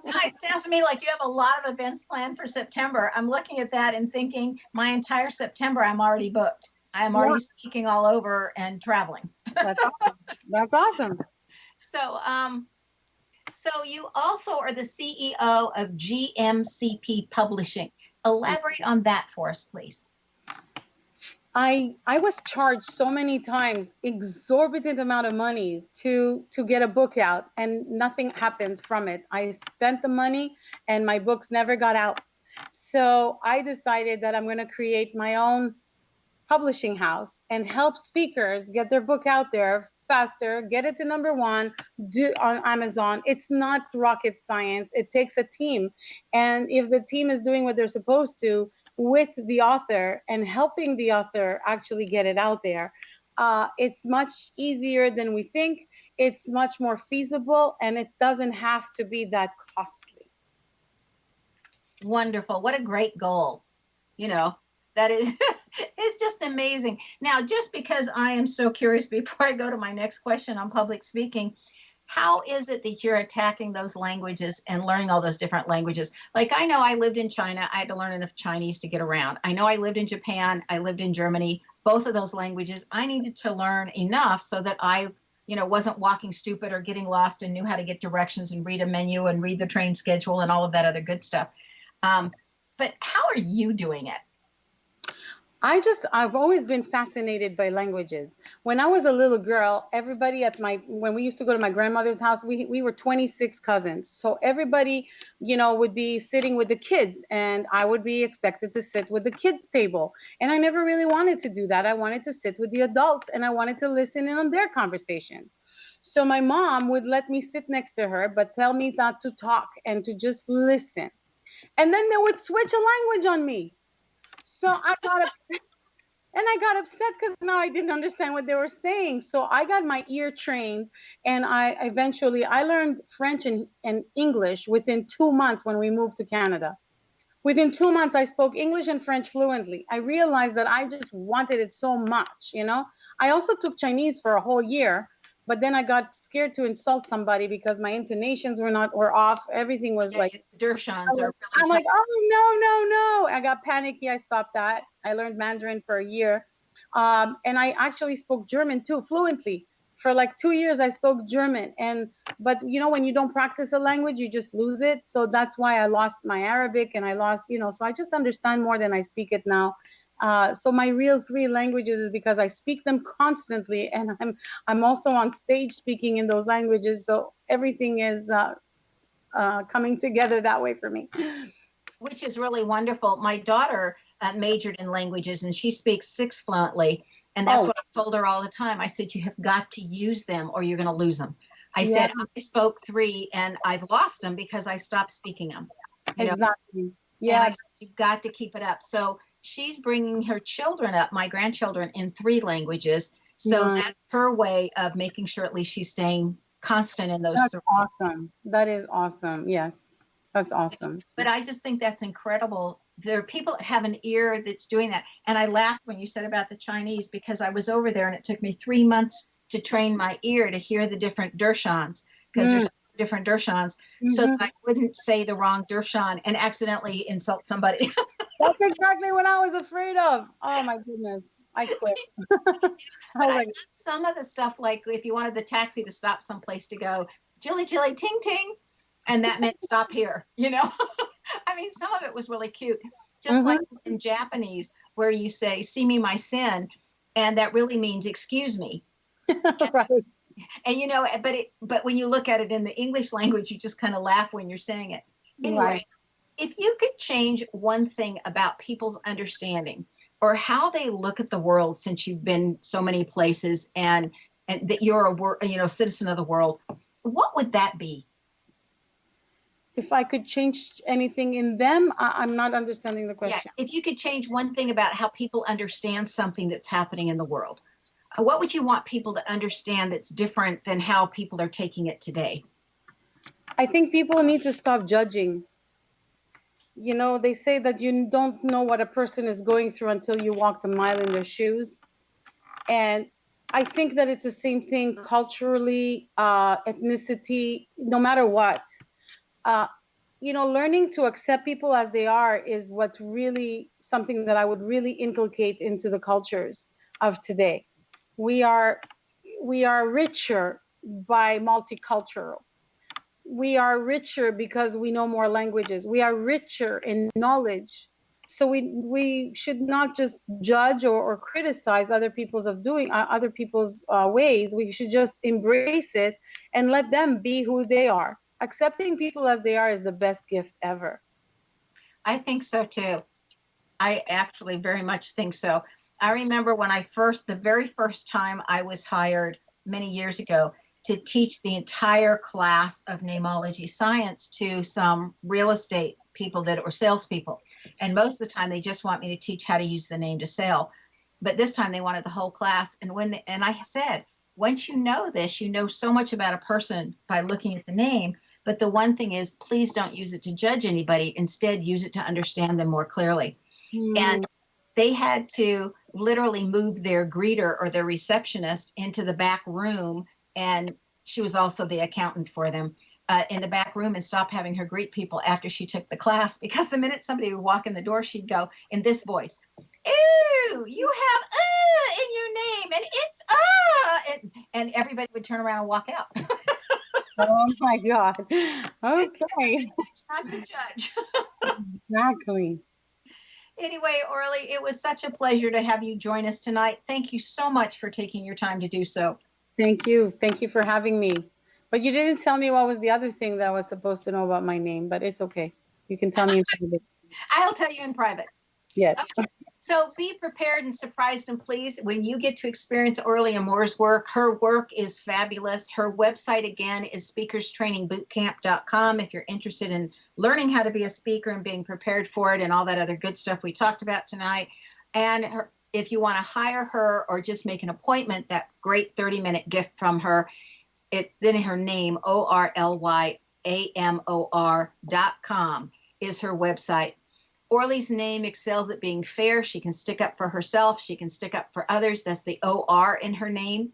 Speaker 2: It sounds to me like you have a lot of events planned for September. I'm looking at that and thinking my entire September I'm already booked. I am already speaking all over and traveling.
Speaker 3: That's awesome. That's awesome.
Speaker 2: So you also are the CEO of GMCP Publishing. Elaborate on that for us, please.
Speaker 3: I was charged so many times exorbitant amount of money to get a book out, and nothing happened from it. I spent the money and my books never got out. So I decided that I'm going to create my own publishing house and help speakers get their book out there faster, get it to number one, do on Amazon. It's not rocket science. It takes a team. And if the team is doing what they're supposed to with the author and helping the author actually get it out there, it's much easier than we think. It's much more feasible, and it doesn't have to be that costly.
Speaker 2: Wonderful. What a great goal. That is it's just amazing. Now, just because I am so curious before I go to my next question on public speaking, how is it that you're attacking those languages and learning all those different languages? Like, I know I lived in China. I had to learn enough Chinese to get around. I know I lived in Japan. I lived in Germany. Both of those languages, I needed to learn enough so that I wasn't walking stupid or getting lost and knew how to get directions and read a menu and read the train schedule and all of that other good stuff. But how are you doing it?
Speaker 3: I've always been fascinated by languages. When I was a little girl, everybody when we used to go to my grandmother's house, we were 26 cousins. So everybody, would be sitting with the kids, and I would be expected to sit with the kids' table. And I never really wanted to do that. I wanted to sit with the adults, and I wanted to listen in on their conversation. So my mom would let me sit next to her, but tell me not to talk and to just listen. And then they would switch a language on me. So I got upset, and I got upset because now I didn't understand what they were saying. So I got my ear trained, and I learned French and English within 2 months when we moved to Canada. Within 2 months, I spoke English and French fluently. I realized that I just wanted it so much, I also took Chinese for a whole year, but then I got scared to insult somebody because my intonations were off. Everything was like
Speaker 2: Dershans are really
Speaker 3: I'm like, oh no. I got panicky. I stopped that. I learned Mandarin for a year. And I actually spoke German too, fluently. For like 2 years, I spoke German. But when you don't practice a language, you just lose it. So that's why I lost my Arabic, and I lost, so I just understand more than I speak it now. So my real 3 languages is because I speak them constantly, and I'm also on stage speaking in those languages. So everything is coming together that way for me.
Speaker 2: Which is really wonderful. My daughter majored in languages, and she speaks 6 fluently. And that's what I told her all the time. I said, you have got to use them or you're going to lose them. I said, I spoke 3 and I've lost them because I stopped speaking them.
Speaker 3: Exactly. Yeah.
Speaker 2: And I said, you've got to keep it up. So she's bringing her children up, my grandchildren, in 3 languages. So that's her way of making sure at least she's staying constant in those.
Speaker 3: That's awesome. That is awesome. Yes. That's awesome.
Speaker 2: But I just think that's incredible. There are people that have an ear that's doing that. And I laughed when you said about the Chinese, because I was over there and it took me 3 months to train my ear to hear the different dershans, because there's different dershans, so that I wouldn't say the wrong dershan and accidentally insult somebody.
Speaker 3: That's exactly what I was afraid of. Oh my goodness. I quit.
Speaker 2: Some of the stuff, like if you wanted the taxi to stop someplace to go, Jilly, Jilly, ting, ting. And that meant stop here, I mean, some of it was really cute. Just like in Japanese, where you say, see me, my sin. And that really means, excuse me.
Speaker 3: Right.
Speaker 2: And, but when you look at it in the English language, you just kind of laugh when you're saying it. Anyway, if you could change one thing about people's understanding or how they look at the world, since you've been so many places and that you're a citizen of the world, what would that be?
Speaker 3: If I could change anything in them, I'm not understanding the question.
Speaker 2: Yeah, if you could change one thing about how people understand something that's happening in the world, what would you want people to understand that's different than how people are taking it today?
Speaker 3: I think people need to stop judging. They say that you don't know what a person is going through until you walk the mile in their shoes. And I think that it's the same thing culturally, ethnicity, no matter what. Learning to accept people as they are is what really something that I would really inculcate into the cultures of today. We are richer by multicultural. We are richer because we know more languages. We are richer in knowledge. So we should not just judge or criticize other people's ways. We should just embrace it and let them be who they are. Accepting people as they are is the best gift ever.
Speaker 2: I think so too. I actually very much think so. I remember when the very first time I was hired many years ago to teach the entire class of namology science to some real estate people that were salespeople. And most of the time they just want me to teach how to use the name to sell. But this time they wanted the whole class. And and I said, once you know this, you know so much about a person by looking at the name. But the one thing is, please don't use it to judge anybody. Instead, use it to understand them more clearly. And they had to literally move their greeter or their receptionist into the back room. And she was also the accountant for them in the back room, and stop having her greet people after she took the class. Because the minute somebody would walk in the door, she'd go in this voice, "Ew, you have in your name, and it's and everybody would turn around and walk out."
Speaker 3: Oh my God. Okay.
Speaker 2: Not to judge.
Speaker 3: Exactly.
Speaker 2: Anyway, Orly, it was such a pleasure to have you join us tonight. Thank you so much for taking your time to do so.
Speaker 3: Thank you. Thank you for having me. But you didn't tell me what was the other thing that I was supposed to know about my name, but it's okay. You can tell me in private.
Speaker 2: I'll tell you in private.
Speaker 3: Yes.
Speaker 2: Okay. So be prepared and surprised and pleased when you get to experience Orly Amor's work. Her work is fabulous. Her website, again, is speakerstrainingbootcamp.com if you're interested in learning how to be a speaker and being prepared for it and all that other good stuff we talked about tonight. And if you want to hire her or just make an appointment, that great 30-minute gift from her, then her name, ORLYAMOR.com, is her website. Orly's name excels at being fair. She can stick up for herself. She can stick up for others. That's the OR in her name.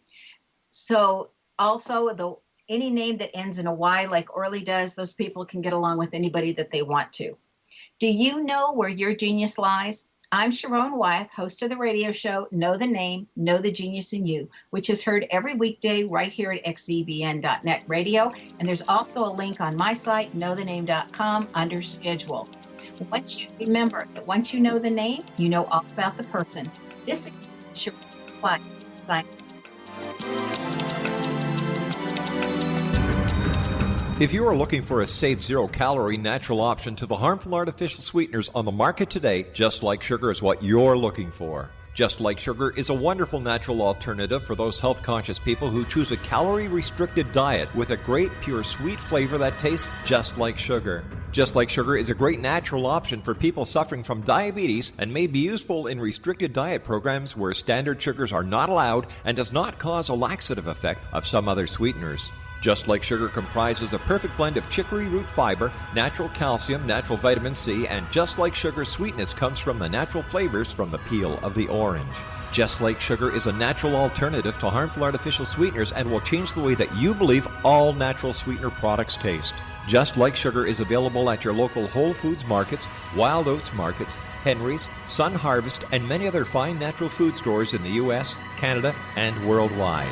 Speaker 2: So also, any name that ends in a Y like Orly does, those people can get along with anybody that they want to. Do you know where your genius lies? I'm Sharon Wyeth, host of the radio show Know the Name, Know the Genius in You, which is heard every weekday right here at xzbn.net radio. And there's also a link on my site, knowthename.com, under schedule. Remember that once you know the name, you know all about the person. This is Sharon Wyeth.
Speaker 1: If you are looking for a safe, zero-calorie natural option to the harmful artificial sweeteners on the market today, Just Like Sugar is what you're looking for. Just Like Sugar is a wonderful natural alternative for those health-conscious people who choose a calorie-restricted diet with a great, pure, sweet flavor that tastes just like sugar. Just Like Sugar is a great natural option for people suffering from diabetes and may be useful in restricted diet programs where standard sugars are not allowed and does not cause a laxative effect of some other sweeteners. Just Like Sugar comprises a perfect blend of chicory root fiber, natural calcium, natural vitamin C, and Just Like Sugar's sweetness comes from the natural flavors from the peel of the orange. Just Like Sugar is a natural alternative to harmful artificial sweeteners and will change the way that you believe all natural sweetener products taste. Just Like Sugar is available at your local Whole Foods markets, Wild Oats markets, Henry's, Sun Harvest, and many other fine natural food stores in the U.S., Canada, and worldwide.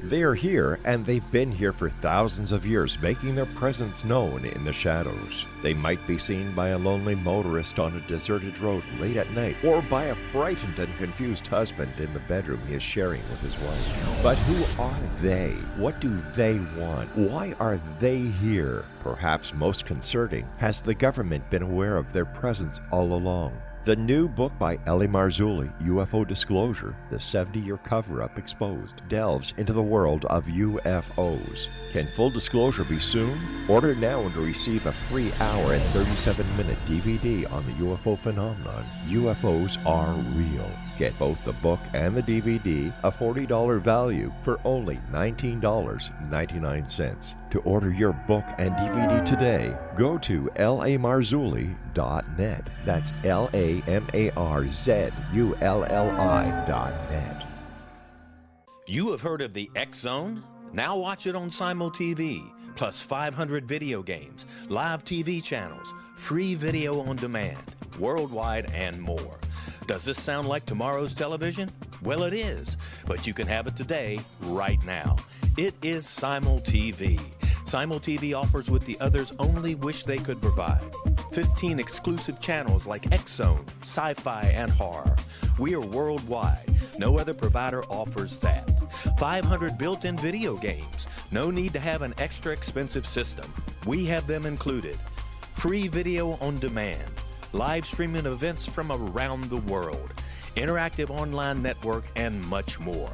Speaker 1: They are here, and they've been here for thousands of years, making their presence known in the shadows. They might be seen by a lonely motorist on a deserted road late at night, or by a frightened and confused husband in the bedroom he is sharing with his wife. But who are they? What do they want? Why are they here? Perhaps most concerning, has the government been aware of their presence all along? The new book by Orly Amor, UFO Disclosure, the 70-year cover-up exposed, delves into the world of UFOs. Can full disclosure be soon? Order now and receive a free hour and 37-minute DVD on the UFO phenomenon. UFOs are real. Get both the book and the DVD, a $40 value, for only $19.99. To order your book and DVD today, go to lamarzulli.net. That's LAMARZULLI.net.
Speaker 12: You have heard of the X Zone? Now watch it on Simul TV, plus 500 video games, live TV channels, free video on demand, worldwide, and more. Does this sound like tomorrow's television? Well, it is, but you can have it today, right now. It is Simul TV. Simul TV offers what the others only wish they could provide. 15 exclusive channels like X Zone, sci-fi, and horror. We are worldwide. No other provider offers that. 500 built-in video games, No need to have an extra expensive system. We have them included. Free video on demand, live streaming events from around the world, interactive online network, and much more.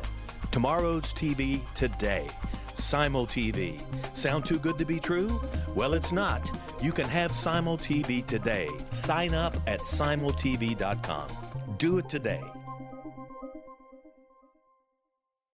Speaker 12: Tomorrow's TV today. Simul TV. Sound too good to be true? Well, it's not. You can have Simul TV today. Sign up at simultv.com. Do it today.